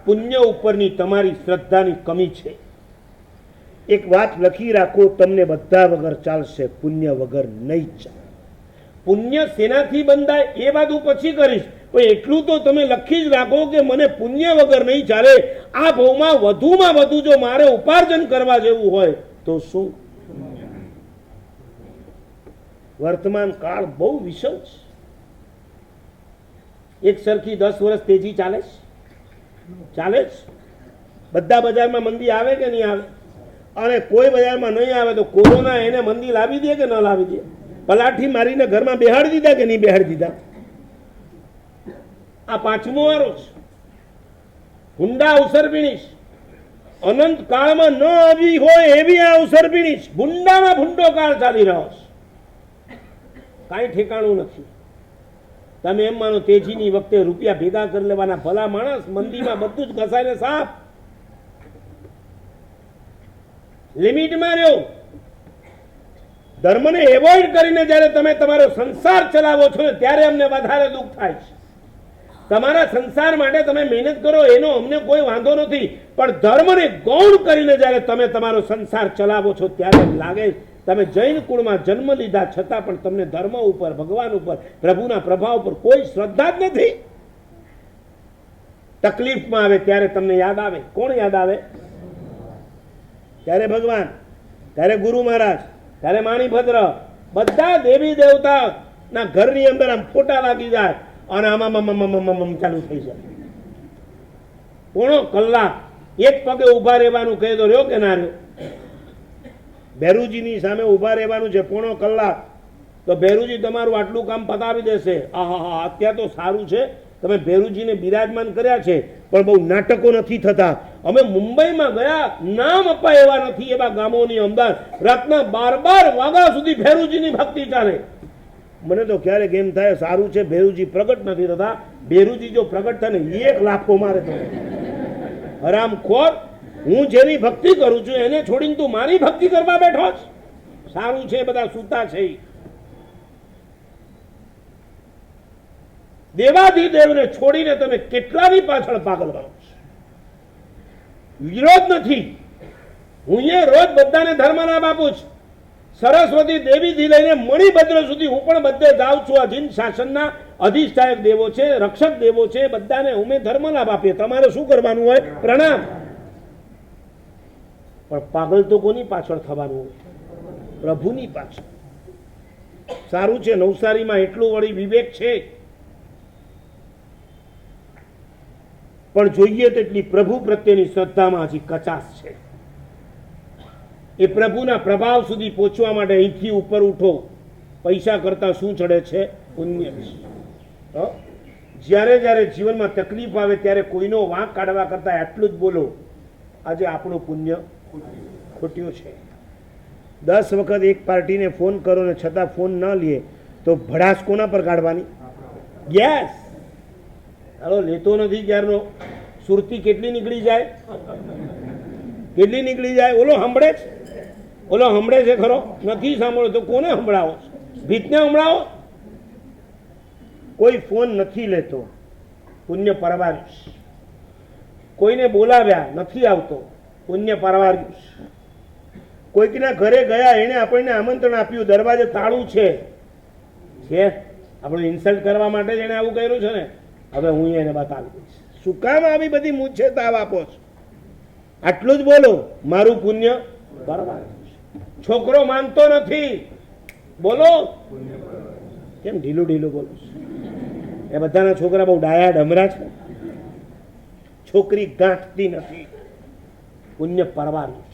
પુણ્ય ઉપરની તમારી શ્રદ્ધાની કમી છે. એક વાત લખી રાખો, તમને બધા વગર ચાલશે, પુણ્ય વગર નહીં ચાલે. પુણ્ય શેનાથી બંધાય એ વાત હું પછી કરીશ, પણ એટલું તો તમે લખી જ રાખો કે મને પુણ્ય વગર નહીં ચાલે. આ ભાવમાં વધુમાં વધુ જો મારે ઉપાર્જન કરવા જેવું હોય તો શું? વર્તમાન કાળ બહુ વિષમ છે. એક સરખી 10 વર્ષ તેજી ચાલે છે? ચાલે જ. બધા બજારમાં મંદી આવે કે નહીં આવે? અને કોઈ બજારમાં નહીં આવે તો કોરોના એને મંદી લાવી દે કે ન લાવી દે? પલાઠી મારીને ઘરમાં બેહાડી દીધા કે નહીં બેહાડી દીધા? આ 5મો વારો છે. હુંડા અવસર પીણીશ, અનંત કાળમાં ન આવી હોય એવી આ અવસર પીણીશ. ભૂંડામાં ભૂંડો કાળ ચાલી રહ્યો છે, કાંઈ ઠેકાણું નથી. તમે એમ માનો તેજીની વખતે રૂપિયા ભેગા કરી લેવાના, ભલા માણસ મંદીમાં બધું જ ઘસાઈને સાફ. લિમિટમાં રહ્યો. ધર્મને એવોઇડ કરીને જ્યારે તમે તમારો સંસાર ચલાવો છો ને ત્યારે અમને વધારે દુઃખ થાય છે. તમારા સંસાર માટે તમે મહેનત કરો એનો અમને કોઈ વાંધો નથી, પણ ધર્મને ગૌણ કરીને જ્યારે તમે તમારો સંસાર ચલાવો છો ત્યારે લાગે તમે જૈન કુળમાં જન્મ લીધા છતાં પણ તમને ધર્મ ઉપર, ભગવાન ઉપર, પ્રભુના પ્રભાવ ઉપર કોઈ શ્રદ્ધા જ નથી. તકલીફમાં આવે ત્યારે તમને યાદ આવે. કોણ યાદ આવે? ત્યારે ભગવાન, ત્યારે ગુરુ મહારાજ, ત્યારે માણીભદ્ર, બધા દેવી દેવતાના ઘરની અંદર આમ ફોટા લાગી જાય અને આમાં ચાલુ થઈ જાય. પોણો કલાક એક પગે ઉભા રહેવાનું કહે તો રહ્યો કે ના રહ્યો? ભેરુજીની સામે ઉભા રહેવાનું છે પોણો કલાક, તો ભેરુજી તમારું આટલું કામ પતાવી દેશે. આહા, અત્યારે તો સારું છે તમે ભેરુજીને બિરાજમાન કર્યા છે, પણ બહુ નાટકો નથી થતા. અમે મુંબઈમાં ગયા, નામ અપાય એવા નથી એવા ગામોની અંદર રાતના 12 વાગ્યા સુધી ભેરુજીની ભક્તિ ચાલે. મને તો ક્યારેક એમ થાય સારું છે ભેરુજી પ્રગટ નથી થતા. ભેરુજી જો પ્રગટ થાય ને એક લાફો મારે તો હરામખોર, હું જેની ભક્તિ કરું છું એને છોડીને તું મારી ભક્તિ કરવા બેઠો છે. સારું છે બધા સૂતા છે. દેવાધિદેવને છોડીને તમે કેટલાની પાછળ પાગલ બનો છો. વિરોધ નથી. હું એ રોજ બધાને ધર્મ લાભ આપું છું. સરસ્વતી દેવીથી લઈને મણિભદ્ર સુધી હું પણ બધે જાઉં છું. અધીન શાસનના અધિષ્ઠાયક દેવો છે, રક્ષક દેવો છે, બધાને અમે ધર્મ લાભ આપીએ. તમારે શું કરવાનું હોય? પ્રણામ. પણ પાગલ તો કોની પાછળ થવાનું હોય? પ્રભુની પાછળ. સારું છે નવસારીમાં એટલું વળી વિવેક છે, પણ જોઈએ તેટલી પ્રભુ પ્રત્યેની શ્રદ્ધામાં હજી કચાશ છે. એ પ્રભુના પ્રભાવ સુધી પહોંચવા માટે અહીંથી ઉપર ઉઠો. પૈસા કરતા શું ચડે છે? પુણ્ય. જ્યારે જ્યારે જીવનમાં તકલીફ આવે ત્યારે કોઈનો વાંક કાઢવા કરતા આટલું જ બોલો, આજે આપણું પુણ્ય ખોટ્યું છે. 10 વખત એક પાર્ટીને ફોન કરો ને છતાં ફોન ન લે તો ભડાસ કોના પર કાઢવાની? ગેસ હાલો લેતો નથી ક્યારનો. સુરતી કેટલી નીકળી જાય? કેટલી નીકળી જાય? ઓલો સાંભળે છે? ઓલો સાંભળે છે ખરો? નથી સાંભળો તો કોને સંભળાવો? ભીતને સંભળાવો. કોઈ ફોન નથી લેતો, પુણ્ય પરવાર્યું. કોઈને બોલાવ્યા નથી આવતો, પુણ્ય પરવાર્યું. કોઈકના ઘરે ગયા, એને આપણને આમંત્રણ આપ્યું, દરવાજે તાળું છે, આપણું ઇન્સલ્ટ કરવા માટે જ એને આવું કર્યું છે ને. હવે હું એને બતાવી દઈશ. શું કામ આવી બધી મૂછે તાવ આપો છો? આટલું જ બોલો, મારું પુણ્ય પરવાર્યું. છોકરો માનતો નથી, બોલો. કેમ ઢીલું ઢીલું બોલો? એ બધાના છોકરા બહુ ડાયા ડમરા છે. છોકરી ગાંઠતી નથી, પુણ્ય પરવાર્યું.